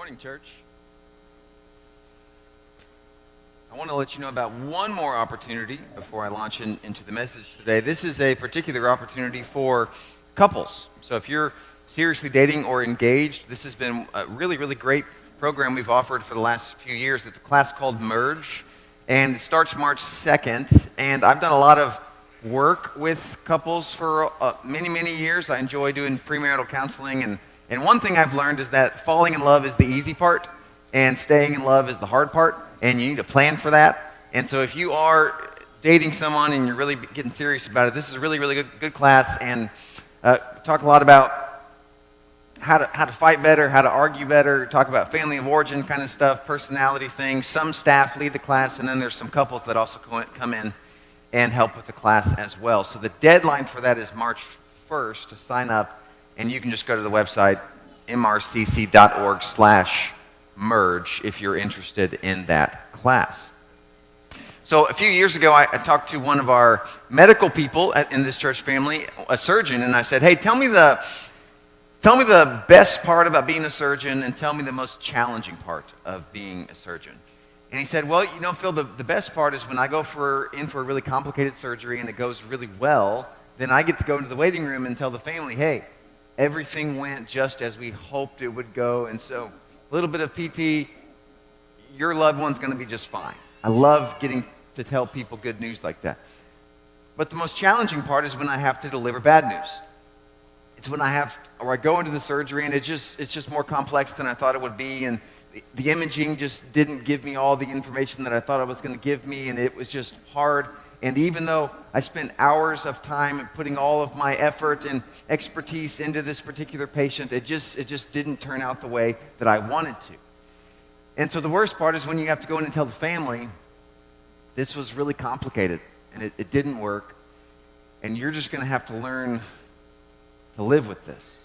Morning, church. I want to let you know about one more opportunity before I launch into the message today. This is a particular opportunity for couples. So if you're seriously dating or engaged, this has been a really, really great program we've offered for the last few years. It's a class called Merge, and it starts March 2nd. And I've done a lot of work with couples for many, many years. I enjoy doing premarital counseling, and one thing I've learned is that falling in love is the easy part, and staying in love is the hard part, and you need to plan for that. And so if you are dating someone and you're really getting serious about it, this is a really, really good class, and talk a lot about how to fight better, how to argue better, talk about family of origin kind of stuff, personality things. Some staff lead the class, and then there's some couples that also come in and help with the class as well. So the deadline for that is March 1st to sign up. And you can just go to the website, mrcc.org/merge, if you're interested in that class. So a few years ago, I talked to one of our medical people in this church family, a surgeon, and I said, hey, tell me the best part about being a surgeon and tell me the most challenging part of being a surgeon. And he said, well, Phil, the best part is when I go in for a really complicated surgery and it goes really well, then I get to go into the waiting room and tell the family, hey, everything went just as we hoped it would go, and so a little bit of PT, your loved one's going to be just fine. I love getting to tell people good news like that. But the most challenging part is when I have to deliver bad news. It's when I go into the surgery and it's just more complex than I thought it would be, and the imaging just didn't give me all the information that I thought it was going to give me, and it was just hard. And even though I spent hours of time putting all of my effort and expertise into this particular patient, it just didn't turn out the way that I wanted to. And so the worst part is when you have to go in and tell the family, this was really complicated, and it didn't work, and you're just going to have to learn to live with this.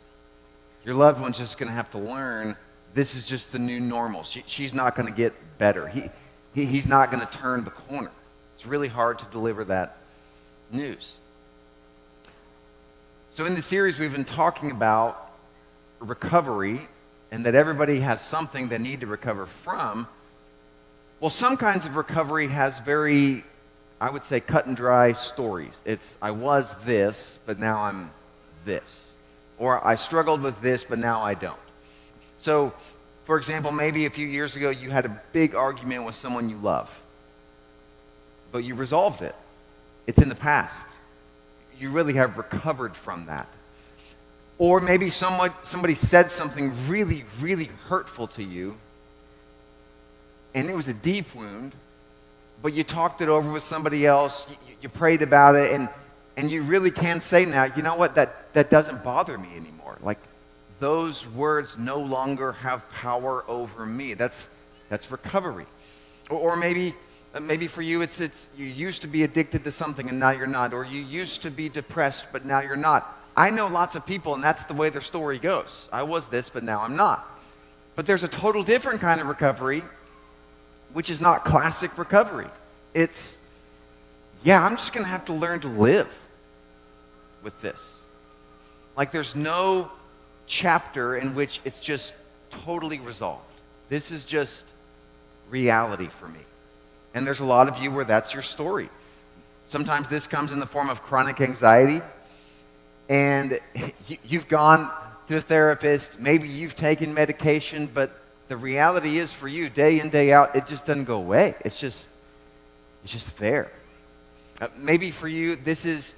Your loved one's just going to have to learn this is just the new normal. She's not going to get better. He's not going to turn the corner. It's really hard to deliver that news. So in the series, we've been talking about recovery and that everybody has something they need to recover from. Well, some kinds of recovery has very, I would say, cut and dry stories. It's, I was this, but now I'm this. Or I struggled with this, but now I don't. So, for example, maybe a few years ago, you had a big argument with someone you love. But you resolved it. It's in the past. You really have recovered from that. Or maybe somebody said something really, really hurtful to you, and it was a deep wound, but you talked it over with somebody else, you prayed about it, and you really can say now, you know what, that doesn't bother me anymore. Like, those words no longer have power over me. That's recovery. Or maybe for you, it's you used to be addicted to something and now you're not, or you used to be depressed but now you're not. I know lots of people, and that's the way their story goes. I was this, but now I'm not. But there's a total different kind of recovery, which is not classic recovery. It's, I'm just going to have to learn to live with this. Like, there's no chapter in which it's just totally resolved. This is just reality for me. And there's a lot of you where that's your story. Sometimes this comes in the form of chronic anxiety, and you've gone to a therapist, maybe you've taken medication, but the reality is for you, day in, day out, it just doesn't go away. It's just there. Maybe for you, this is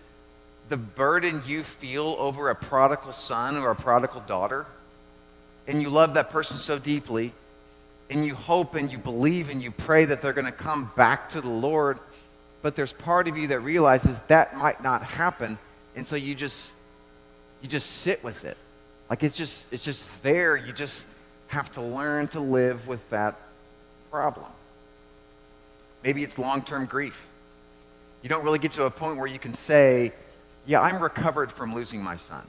the burden you feel over a prodigal son or a prodigal daughter, and you love that person so deeply, and you hope and you believe and you pray that they're going to come back to the Lord, but there's part of you that realizes that might not happen, and so you just sit with it. Like, it's just there. You just have to learn to live with that problem. Maybe it's long-term grief. You don't really get to a point where you can say, I'm recovered from losing my son.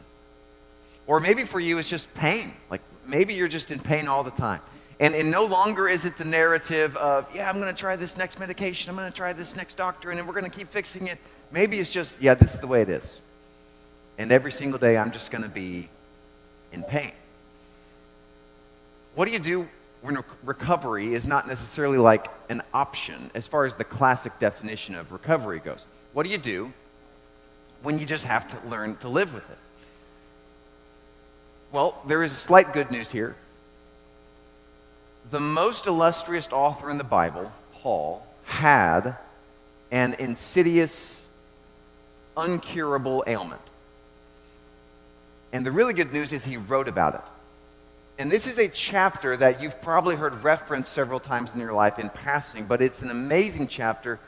Or maybe for you it's just pain. Like, maybe you're just in pain all the time. And no longer is it the narrative of, I'm going to try this next medication, I'm going to try this next doctor, and then we're going to keep fixing it. Maybe it's just, this is the way it is. And every single day I'm just going to be in pain. What do you do when recovery is not necessarily like an option as far as the classic definition of recovery goes. What do you do when you just have to learn to live with it? Well, there is slight good news here. The most illustrious author in the Bible, Paul, had an insidious, uncurable ailment. And the really good news is he wrote about it. And this is a chapter that you've probably heard referenced several times in your life in passing, but it's an amazing chapter.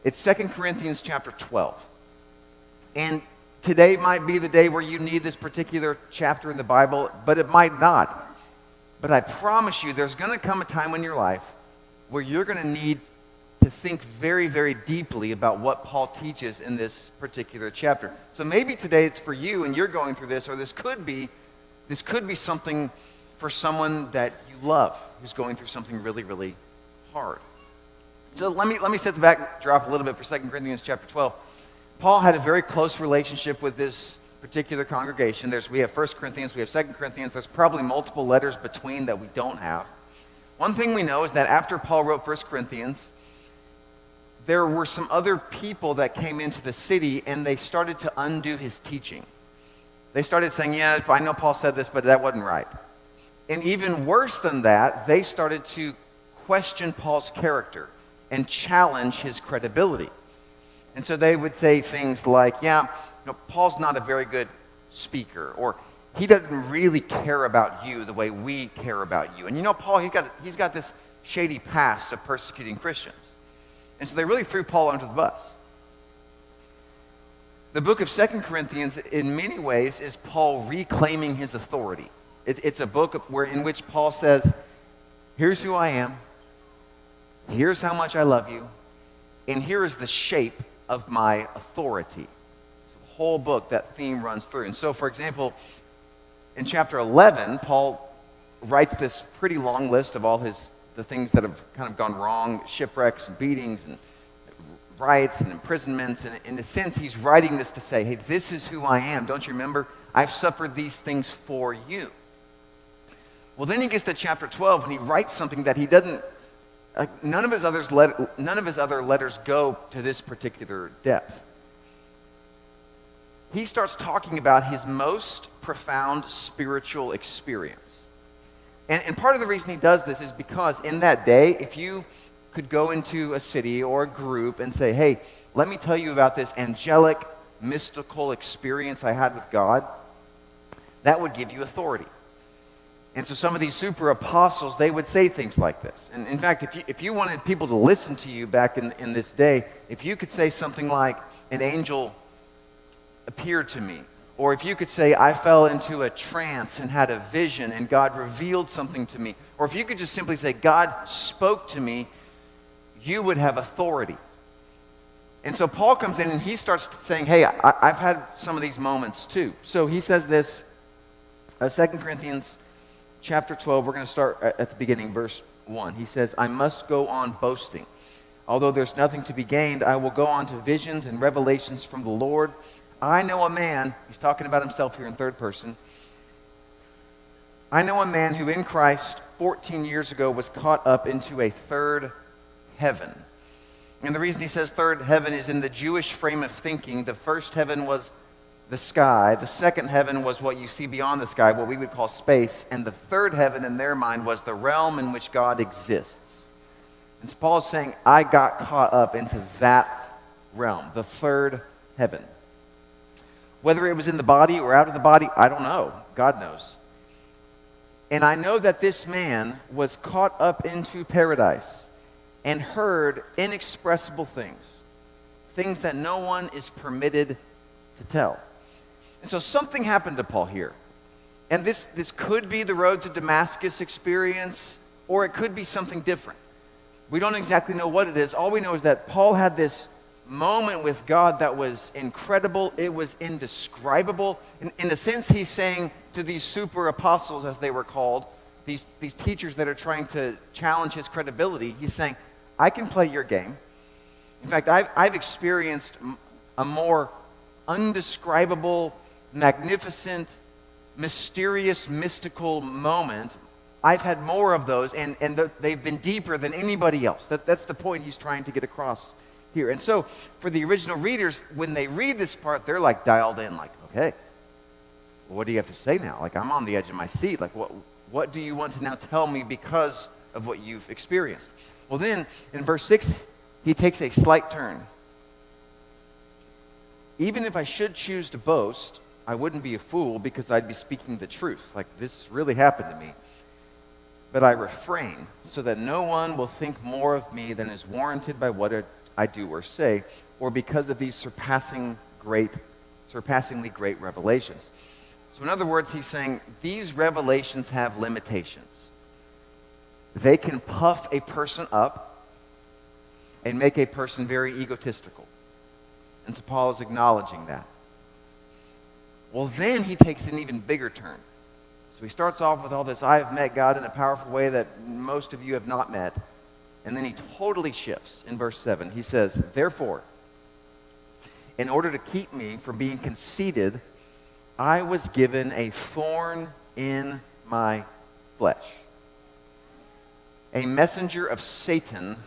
It's 2 Corinthians chapter 12. And today might be the day where you need this particular chapter in the Bible, but it might not. But I promise you, there's going to come a time in your life where you're going to need to think very, very deeply about what Paul teaches in this particular chapter. So maybe today it's for you and you're going through this, or this could be something for someone that you love who's going through something really, really hard. So let me set the backdrop a little bit for 2 Corinthians chapter 12. Paul had a very close relationship with this particular congregation. We have 1 Corinthians, we have 2 Corinthians. There's probably multiple letters between that we don't have. One thing we know is that after Paul wrote 1 Corinthians, there were some other people that came into the city and they started to undo his teaching. They started saying, yeah, I know Paul said this, but that wasn't right. And even worse than that, they started to question Paul's character and challenge his credibility. And so they would say things like, yeah, Paul's not a very good speaker, or he doesn't really care about you the way we care about you. And Paul, he's got this shady past of persecuting Christians. And so they really threw Paul under the bus. The book of 2 Corinthians, in many ways, is Paul reclaiming his authority. It's a book in which Paul says, here's who I am, here's how much I love you, and here is the shape of my authority. So the whole book, that theme runs through. And so, for example, in chapter 11, Paul writes this pretty long list of all the things that have kind of gone wrong, shipwrecks and beatings and riots and imprisonments. And in a sense, he's writing this to say, hey, this is who I am. Don't you remember? I've suffered these things for you. Well, then he gets to chapter 12 and he writes something that he doesn't, none of his other letters go to this particular depth. He starts talking about his most profound spiritual experience. And part of the reason he does this is because in that day, if you could go into a city or a group and say, hey, let me tell you about this angelic, mystical experience I had with God, that would give you authority. And so some of these super apostles, they would say things like this. And in fact, if you wanted people to listen to you back in this day, if you could say something like, an angel appeared to me, or if you could say, I fell into a trance and had a vision and God revealed something to me, or if you could just simply say, God spoke to me, you would have authority. And so Paul comes in and he starts saying, hey, I've had some of these moments too. So he says this, 2 Corinthians chapter 12, we're going to start at the beginning, verse 1. He says, I must go on boasting. Although there's nothing to be gained, I will go on to visions and revelations from the Lord. I know a man, he's talking about himself here in third person. I know a man who in Christ 14 years ago was caught up into a third heaven. And the reason he says third heaven is in the Jewish frame of thinking. The first heaven was the sky. The second heaven was what you see beyond the sky, what we would call space. And the third heaven in their mind was the realm in which God exists. And so Paul is saying, I got caught up into that realm, the third heaven. Whether it was in the body or out of the body, I don't know. God knows. And I know that this man was caught up into paradise and heard inexpressible things, things that no one is permitted to tell. And so something happened to Paul here. And this could be the road to Damascus experience, or it could be something different. We don't exactly know what it is. All we know is that Paul had this moment with God that was incredible. It was indescribable. In a sense, he's saying to these super apostles, as they were called, these teachers that are trying to challenge his credibility, he's saying, I can play your game. In fact, I've experienced a more undescribable, magnificent, mysterious, mystical moment. I've had more of those, and they've been deeper than anybody else. That's the point he's trying to get across here. And so for the original readers, when they read this part, they're like dialed in, like, okay, well, what do you have to say now? Like, I'm on the edge of my seat. Like, what do you want to now tell me because of what you've experienced? Well, then in verse 6, he takes a slight turn. Even if I should choose to boast, I wouldn't be a fool because I'd be speaking the truth. Like, this really happened to me. But I refrain so that no one will think more of me than is warranted by what I do or say, or because of these surpassingly great revelations. So in other words, he's saying these revelations have limitations. They can puff a person up and make a person very egotistical. And so Paul is acknowledging that. Well, then he takes an even bigger turn. So he starts off with all this, I have met God in a powerful way that most of you have not met. And then he totally shifts in verse 7. He says, therefore, in order to keep me from being conceited, I was given a thorn in my flesh, a messenger of Satan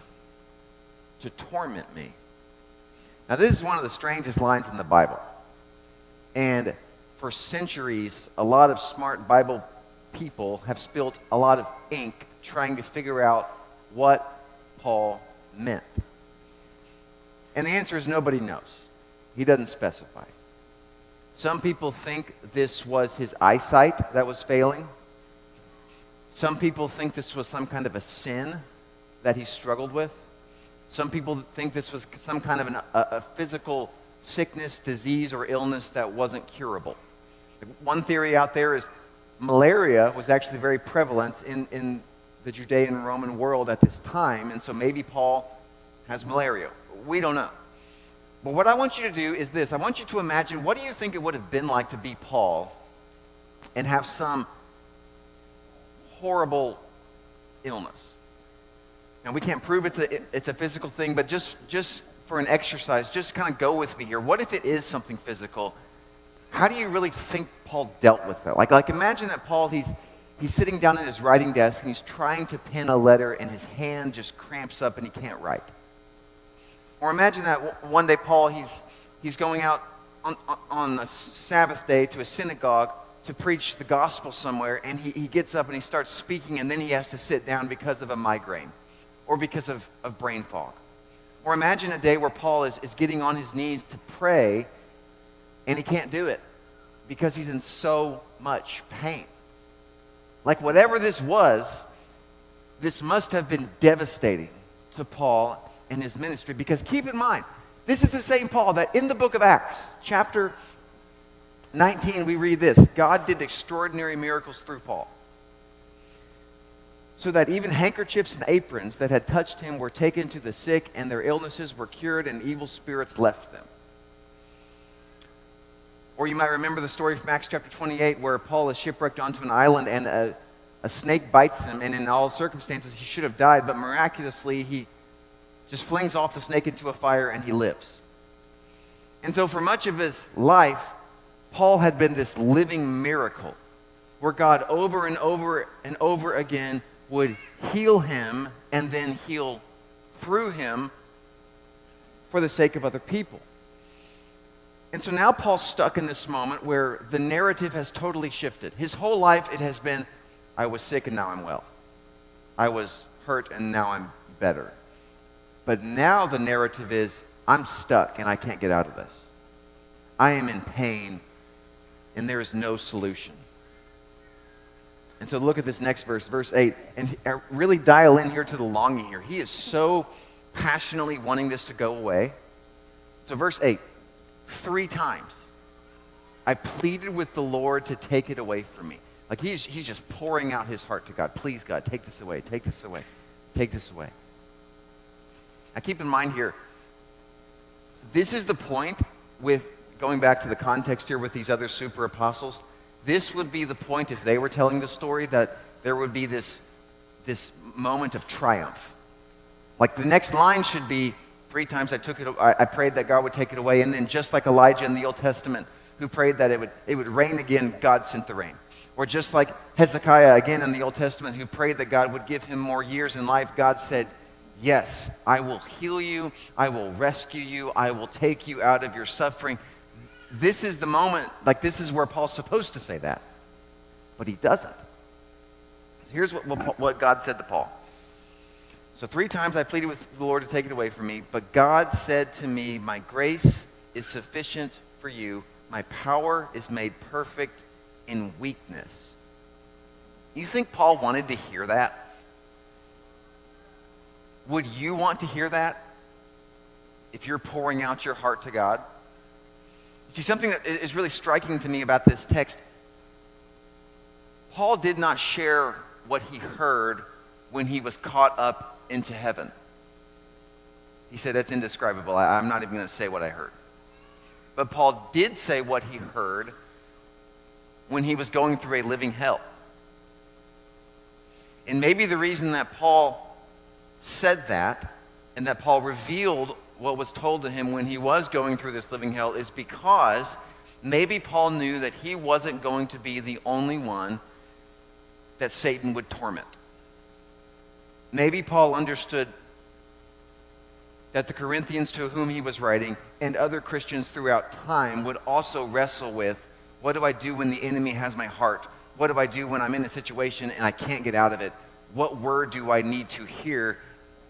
to torment me. Now, this is one of the strangest lines in the Bible. And for centuries, a lot of smart Bible people have spilled a lot of ink trying to figure out what Paul meant. And the answer is nobody knows. He doesn't specify. Some people think this was his eyesight that was failing. Some people think this was some kind of a sin that he struggled with. Some people think this was some kind of a physical sickness, disease, or illness that wasn't curable. One theory out there is malaria was actually very prevalent in the Judean and Roman world at this time, and so maybe Paul has malaria. We don't know. But what I want you to do is this. I want you to imagine, what do you think it would have been like to be Paul and have some horrible illness? Now, we can't prove it's a physical thing, but just for an exercise, just kind of go with me here. What if it is something physical? How do you really think Paul dealt with that? Like imagine that Paul, he's sitting down at his writing desk and he's trying to pen a letter and his hand just cramps up and he can't write. Or imagine that one day Paul, he's going out on a Sabbath day to a synagogue to preach the gospel somewhere, and he gets up and he starts speaking, and then he has to sit down because of a migraine or because of brain fog. Or imagine a day where Paul is getting on his knees to pray, and he can't do it because he's in so much pain. Like whatever this was, this must have been devastating to Paul and his ministry, because keep in mind, this is the same Paul that in the book of Acts, chapter 19, we read this: God did extraordinary miracles through Paul, so that even handkerchiefs and aprons that had touched him were taken to the sick, and their illnesses were cured, and evil spirits left them. Or you might remember the story from Acts chapter 28, where Paul is shipwrecked onto an island, and a snake bites him, and in all circumstances he should have died, but miraculously he just flings off the snake into a fire, and he lives. And so for much of his life, Paul had been this living miracle, where God over and over and over again would heal him and then heal through him for the sake of other people. And so now Paul's stuck in this moment where the narrative has totally shifted. His whole life it has been, I was sick and now I'm well. I was hurt and now I'm better. But now the narrative is, I'm stuck and I can't get out of this. I am in pain and there is no solution. And so look at this next verse, verse 8, and really dial in here to the longing here. He is so passionately wanting this to go away. So verse 8, 3 times I pleaded with the Lord to take it away from me. Like he's just pouring out his heart to God. Please, God, take this away, take this away, take this away. Now keep in mind here, this is the point with, going back to the context here with these other super apostles, this would be the point if they were telling the story, that there would be this moment of triumph. Like the next line should be, 3 times I prayed that God would take it away, and then just like Elijah in the Old Testament, who prayed that it would rain again, God sent the rain. Or just like Hezekiah, again in the Old Testament, who prayed that God would give him more years in life, God said, yes, I will heal you, I will rescue you, I will take you out of your suffering. This is the moment, like this is where Paul's supposed to say that, but he doesn't. So here's what God said to Paul. So 3 times I pleaded with the Lord to take it away from me, but God said to me, my grace is sufficient for you, my power is made perfect in weakness. You think Paul wanted to hear that? Would you want to hear that if you're pouring out your heart to God? You see, something that is really striking to me about this text, Paul did not share what he heard when he was caught up into heaven. He said, that's indescribable. I'm not even going to say what I heard. But Paul did say what he heard when he was going through a living hell. And maybe the reason that Paul said that and that Paul revealed what was told to him when he was going through this living hell is because maybe Paul knew that he wasn't going to be the only one that Satan would torment. Maybe Paul understood that the Corinthians to whom he was writing and other Christians throughout time would also wrestle with, what do I do when the enemy has my heart? What do I do when I'm in a situation and I can't get out of it? What word do I need to hear?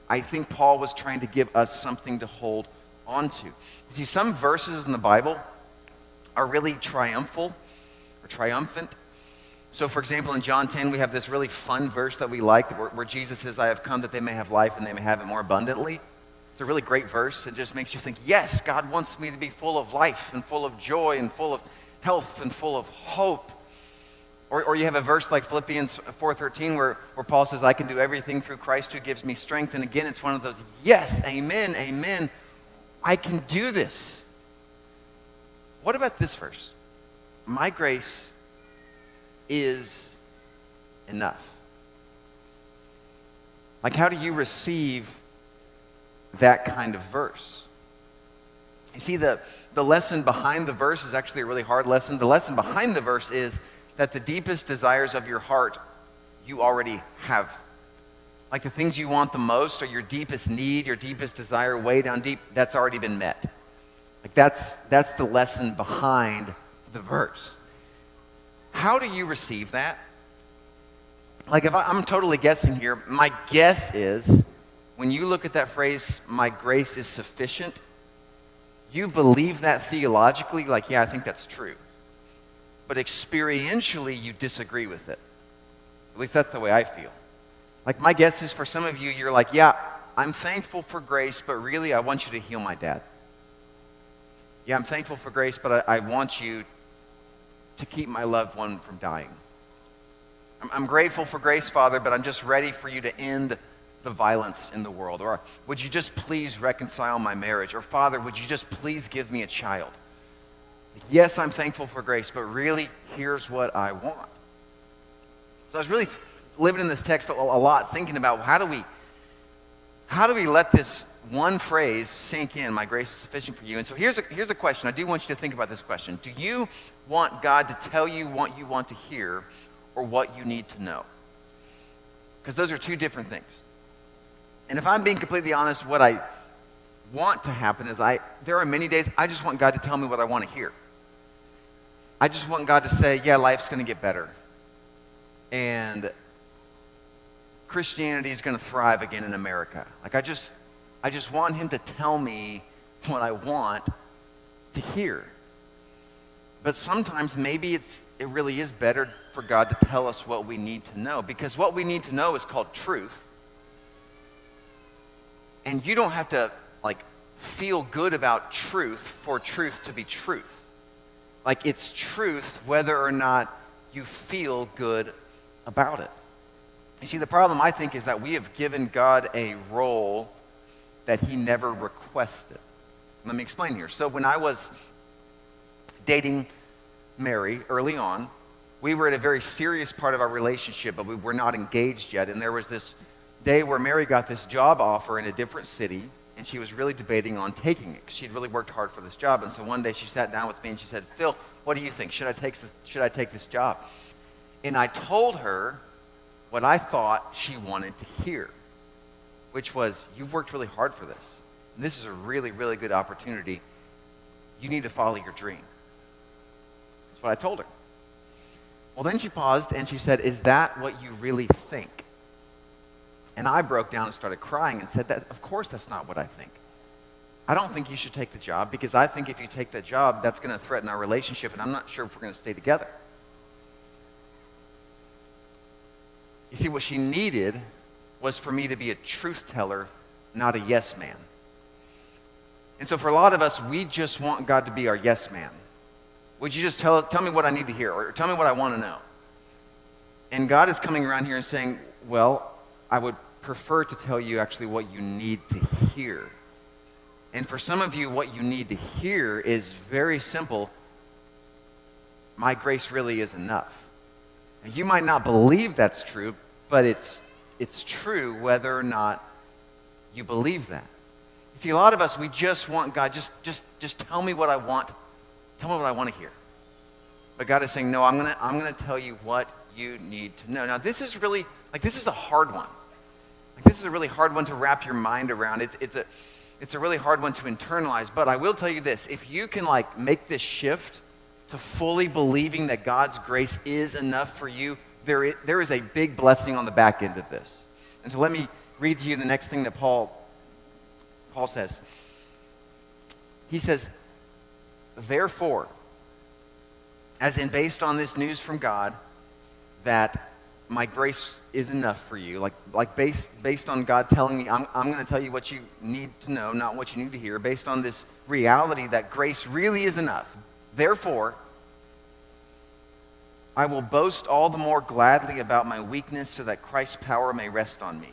I think Paul was trying to give us something to hold on to. You see, some verses in the Bible are really triumphant. So, for example, in John 10, we have this really fun verse that we like where Jesus says, I have come that they may have life and they may have it more abundantly. It's a really great verse. It just makes you think, yes, God wants me to be full of life and full of joy and full of health and full of hope. Or you have a verse like Philippians 4:13 where Paul says, I can do everything through Christ who gives me strength. And again, it's one of those, yes, amen, amen. I can do this. What about this verse? My grace is enough. Like, how do you receive that kind of verse? You see, the lesson behind the verse is actually a really hard lesson. The lesson behind the verse is that the deepest desires of your heart, you already have. Like the things you want the most or your deepest need, your deepest desire way down deep, that's already been met. Like that's the lesson behind the verse. How do you receive that? Like if I'm totally guessing here, my guess is when you look at that phrase, my grace is sufficient, you believe that theologically, like, yeah, I think that's true. But experientially, you disagree with it. At least that's the way I feel. Like my guess is for some of you, you're like, yeah, I'm thankful for grace, but really I want you to heal my dad. Yeah, I'm thankful for grace, but I want you to keep my loved one from dying. I'm grateful for grace, Father, but I'm just ready for you to end the violence in the world. Or would you just please reconcile my marriage? Or Father, would you just please give me a child? Yes, I'm thankful for grace, but really, here's what I want. So I was really living in this text a lot, thinking about how do we let this one phrase sink in, my grace is sufficient for you. And so here's a question. I do want you to think about this question. Do you want God to tell you what you want to hear or what you need to know? Because those are two different things. And if I'm being completely honest, what I want to happen is there are many days I just want God to tell me what I want to hear. I just want God to say, yeah, life's going to get better. And Christianity is going to thrive again in America. Like I just want him to tell me what I want to hear. But sometimes maybe it really is better for God to tell us what we need to know, because what we need to know is called truth. And you don't have to feel good about truth for truth to be truth. Like it's truth whether or not you feel good about it. You see, the problem I think is that we have given God a role that he never requested. Let me explain here. So when I was dating Mary early on, we were at a very serious part of our relationship, but we were not engaged yet. And there was this day where Mary got this job offer in a different city, and she was really debating on taking it because she'd really worked hard for this job. And so one day she sat down with me and she said, Phil, what do you think? Should I take this job? And I told her what I thought she wanted to hear, which was, you've worked really hard for this. And this is a really, really good opportunity. You need to follow your dream. That's what I told her. Well, then she paused and she said, is that what you really think? And I broke down and started crying and said, that, of course that's not what I think. I don't think you should take the job because I think if you take that job, that's going to threaten our relationship, and I'm not sure if we're going to stay together. You see, what she needed was for me to be a truth teller, not a yes man. And so for a lot of us, we just want God to be our yes man. Would you just tell me what I need to hear, or tell me what I want to know? And God is coming around here and saying, well, I would prefer to tell you actually what you need to hear. And for some of you, what you need to hear is very simple. My grace really is enough. And you might not believe that's true, but it's true whether or not you believe that. You see, a lot of us, we just want God, just tell me what I want. Tell me what I want to hear. But God is saying, no, I'm gonna tell you what you need to know. Now, this is really, this is a hard one. This is a really hard one to wrap your mind around. It's a really hard one to internalize. But I will tell you this, if you can make this shift to fully believing that God's grace is enough for you, there is a big blessing on the back end of this. And so let me read to you the next thing that Paul says. He says, therefore, as in based on this news from God, that my grace is enough for you, based on God telling me, I'm going to tell you what you need to know, not what you need to hear, based on this reality that grace really is enough. Therefore, I will boast all the more gladly about my weakness so that Christ's power may rest on me.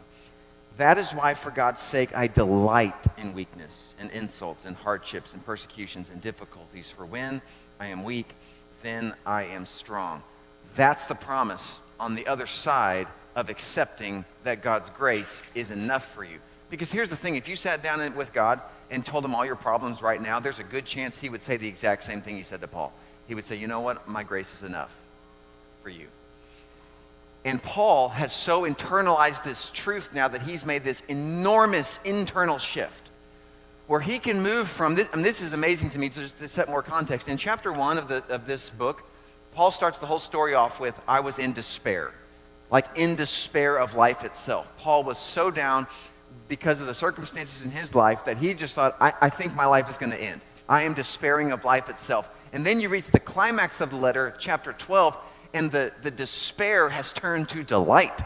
That is why, for God's sake, I delight in weakness and insults and hardships and persecutions and difficulties. For when I am weak, then I am strong. That's the promise on the other side of accepting that God's grace is enough for you. Because here's the thing, if you sat down with God and told him all your problems right now, there's a good chance he would say the exact same thing he said to Paul. He would say, you know what, my grace is enough for you. And Paul has so internalized this truth now that he's made this enormous internal shift where he can move from this, and this is amazing to me to set more context. In chapter 1 of this book, Paul starts the whole story off with, I was in despair, in despair of life itself. Paul was so down because of the circumstances in his life that he just thought, I think my life is going to end. I am despairing of life itself. And then you reach the climax of the letter, chapter 12, and the despair has turned to delight.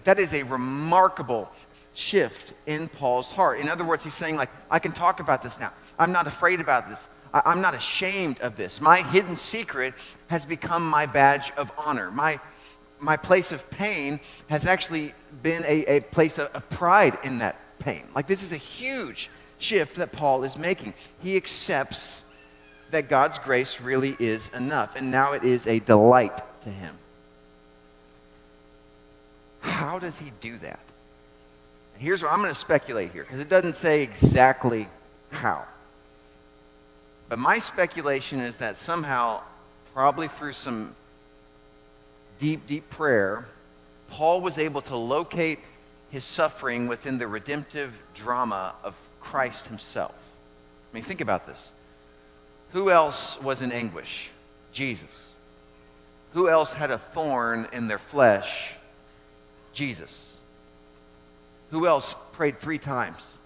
That is a remarkable shift in Paul's heart. In other words, he's saying, I can talk about this now. I'm not afraid about this. I'm not ashamed of this. My hidden secret has become my badge of honor. My place of pain has actually been a place of pride in that pain. This is a huge shift that Paul is making. He accepts that God's grace really is enough, and now it is a delight to him. How does he do that? Here's where I'm going to speculate here, because it doesn't say exactly how. But my speculation is that somehow, probably through some deep, deep prayer, Paul was able to locate his suffering within the redemptive drama of Christ himself. I mean, think about this. Who else was in anguish? Jesus. Who else had a thorn in their flesh? Jesus. Who else prayed 3 times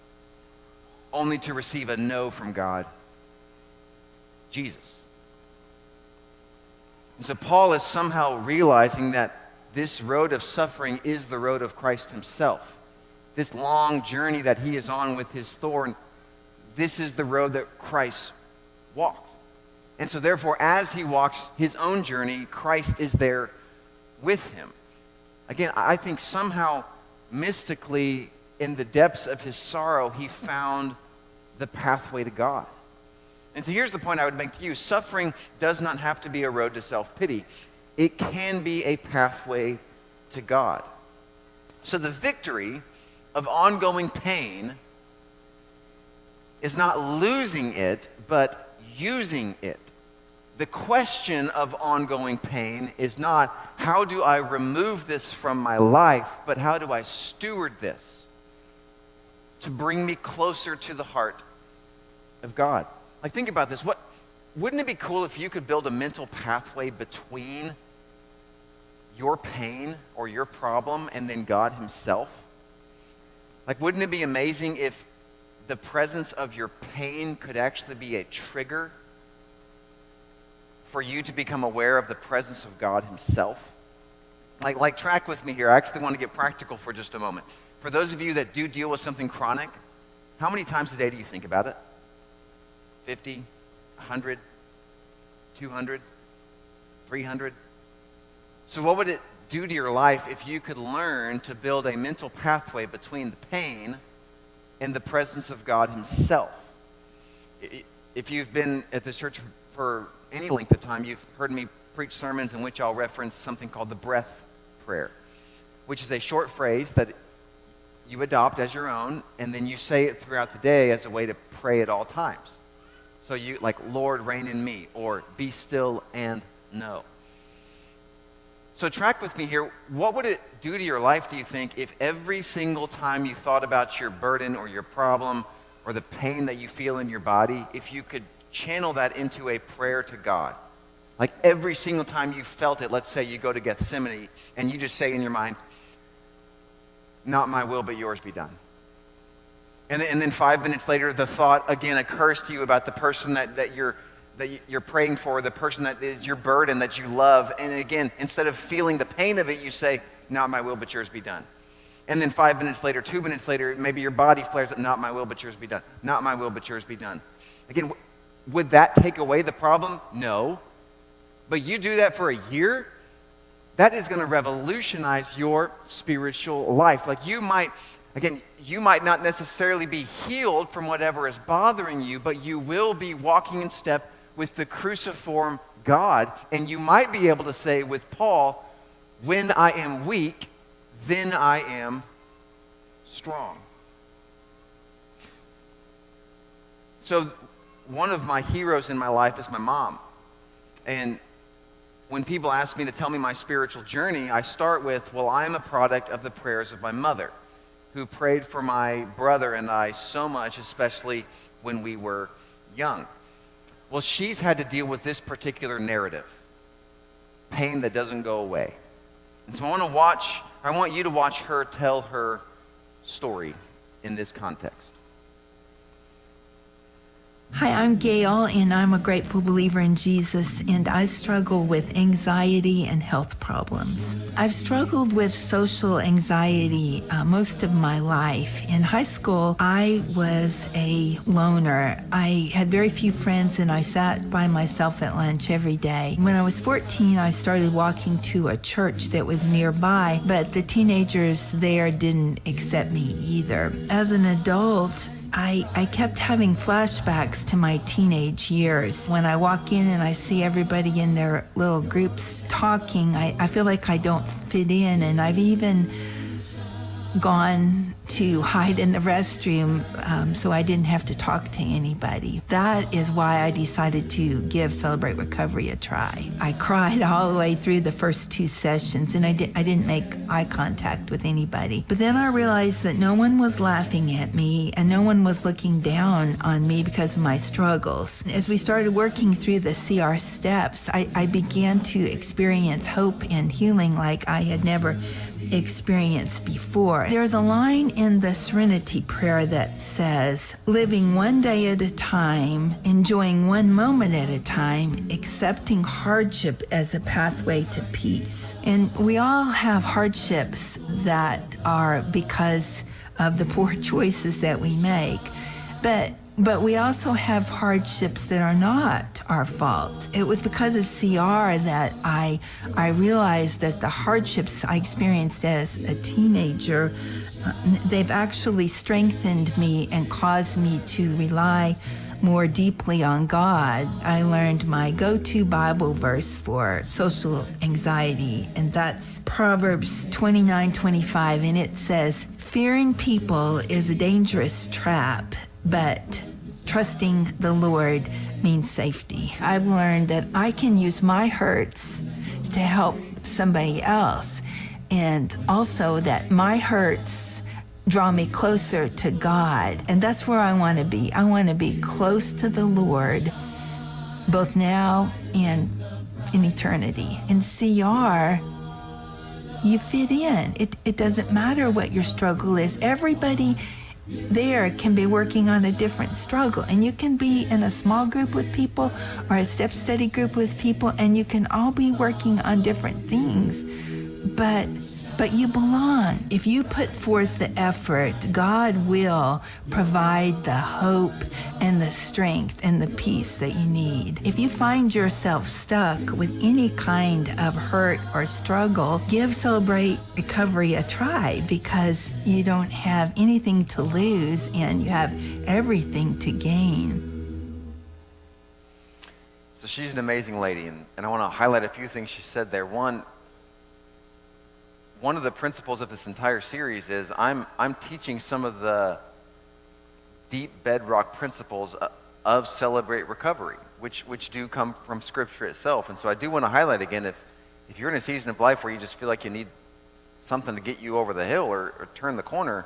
only to receive a no from God? Jesus. And so Paul is somehow realizing that this road of suffering is the road of Christ himself. This long journey that he is on with his thorn, this is the road that Christ walked. And so therefore, as he walks his own journey, Christ is there with him. Again, I think somehow, mystically, in the depths of his sorrow, he found the pathway to God. And so here's the point I would make to you. Suffering does not have to be a road to self-pity. It can be a pathway to God. So the victory of ongoing pain is not losing it, but using it. the question of ongoing pain is not how do I remove this from my life, but how do I steward this to bring me closer to the heart of God? Like, think about this. Wouldn't it be cool if you could build a mental pathway between your pain or your problem and then God himself? Like, wouldn't it be amazing if the presence of your pain could actually be a trigger for you to become aware of the presence of God himself? Like track with me here. I actually want to get practical for just a moment. For those of you that do deal with something chronic, how many times a day do you think about it? 50, 100, 200, 300? So what would it do to your life if you could learn to build a mental pathway between the pain and the presence of God himself? If you've been at this church for any length of time, you've heard me preach sermons in which I'll reference something called the breath prayer, which is a short phrase that you adopt as your own, and then you say it throughout the day as a way to pray at all times. So you, like, Lord, reign in me, or be still and know. So track with me here. What would it do to your life, do you think, if every single time you thought about your burden or your problem or the pain that you feel in your body, if you could channel that into a prayer to God? Like, every single time you felt it, let's say you go to Gethsemane and you just say in your mind, not my will but yours be done. And then 5 minutes later, the thought again occurs to you about the person that you're praying for, the person that is your burden that you love. And again, instead of feeling the pain of it, you say, not my will but yours be done. And then 5 minutes later, 2 minutes later, maybe your body flares up, not my will but yours be done. Not my will but yours be done. Again, would that take away the problem? No. But you do that for a year, that is going to revolutionize your spiritual life. Like, you might not necessarily be healed from whatever is bothering you, but you will be walking in step with the cruciform God. And you might be able to say with Paul, when I am weak, then I am strong. So one of my heroes in my life is my mom. And when people ask me to tell me my spiritual journey, I start with, well, I'm a product of the prayers of my mother, who prayed for my brother and I so much, especially when we were young. Well, she's had to deal with this particular narrative, pain that doesn't go away. And so I want you to watch her tell her story in this context. Hi, I'm Gail, and I'm a grateful believer in Jesus, and I struggle with anxiety and health problems. I've struggled with social anxiety most of my life. In high school, I was a loner. I had very few friends, and I sat by myself at lunch every day. When I was 14, I started walking to a church that was nearby, but the teenagers there didn't accept me either. As an adult, I kept having flashbacks to my teenage years. When I walk in and I see everybody in their little groups talking, I feel like I don't fit in, and I've even gone to hide in the restroom so I didn't have to talk to anybody. That is why I decided to give Celebrate Recovery a try. I cried all the way through the first 2 sessions, and I didn't make eye contact with anybody. But then I realized that no one was laughing at me and no one was looking down on me because of my struggles. As we started working through the CR steps, I began to experience hope and healing like I had never experienced before. There's a line in the Serenity Prayer that says, living one day at a time, enjoying one moment at a time, accepting hardship as a pathway to peace. And we all have hardships that are because of the poor choices that we make. But we also have hardships that are not our fault. It was because of CR that I realized that the hardships I experienced as a teenager, they've actually strengthened me and caused me to rely more deeply on God. I learned my go-to Bible verse for social anxiety, and that's Proverbs 29:25, and it says, "Fearing people is a dangerous trap, but trusting the Lord means safety. I've learned that I can use my hurts to help somebody else, and also that my hurts draw me closer to God. And that's where I want to be. I want to be close to the Lord, both now and in eternity. In CR, you fit in. It doesn't matter what your struggle is. Everybody there can be working on a different struggle, and you can be in a small group with people or a step study group with people, and you can all be working on different things, but you belong. If you put forth the effort, God will provide the hope and the strength and the peace that you need. If you find yourself stuck with any kind of hurt or struggle, give Celebrate Recovery a try, because you don't have anything to lose and you have everything to gain. So she's an amazing lady, and I want to highlight a few things she said there. One of the principles of this entire series is I'm teaching some of the deep bedrock principles of Celebrate Recovery, which do come from Scripture itself. And so I do want to highlight again, if you're in a season of life where you just feel like you need something to get you over the hill or turn the corner,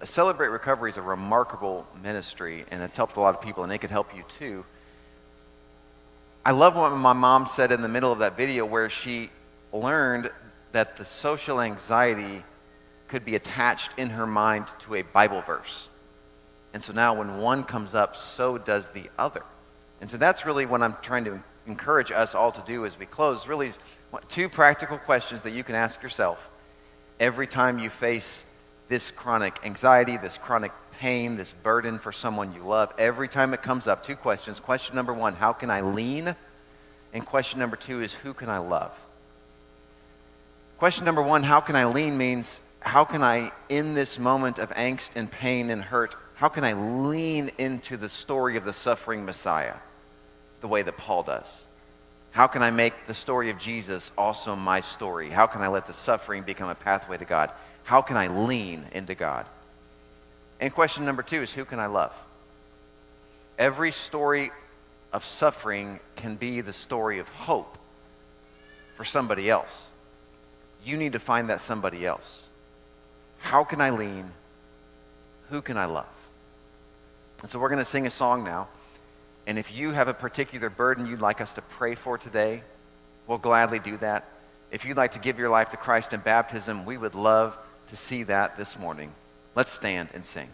Celebrate Recovery is a remarkable ministry, and it's helped a lot of people, and it could help you too. I love what my mom said in the middle of that video, where she learned that the social anxiety could be attached in her mind to a Bible verse. And so now when one comes up, so does the other. And so that's really what I'm trying to encourage us all to do as we close. Really, two practical questions that you can ask yourself every time you face this chronic anxiety, this chronic pain, this burden for someone you love. Every time it comes up, two questions. Question number one, how can I lean? And question number two is, who can I love? Question number one, how can I lean, means how can I, in this moment of angst and pain and hurt, how can I lean into the story of the suffering Messiah the way that Paul does? How can I make the story of Jesus also my story? How can I let the suffering become a pathway to God? How can I lean into God? And question number two is, who can I love? Every story of suffering can be the story of hope for somebody else. You need to find that somebody else. How can I lean? Who can I love? And so we're going to sing a song now. And if you have a particular burden you'd like us to pray for today, we'll gladly do that. If you'd like to give your life to Christ in baptism, we would love to see that this morning. Let's stand and sing.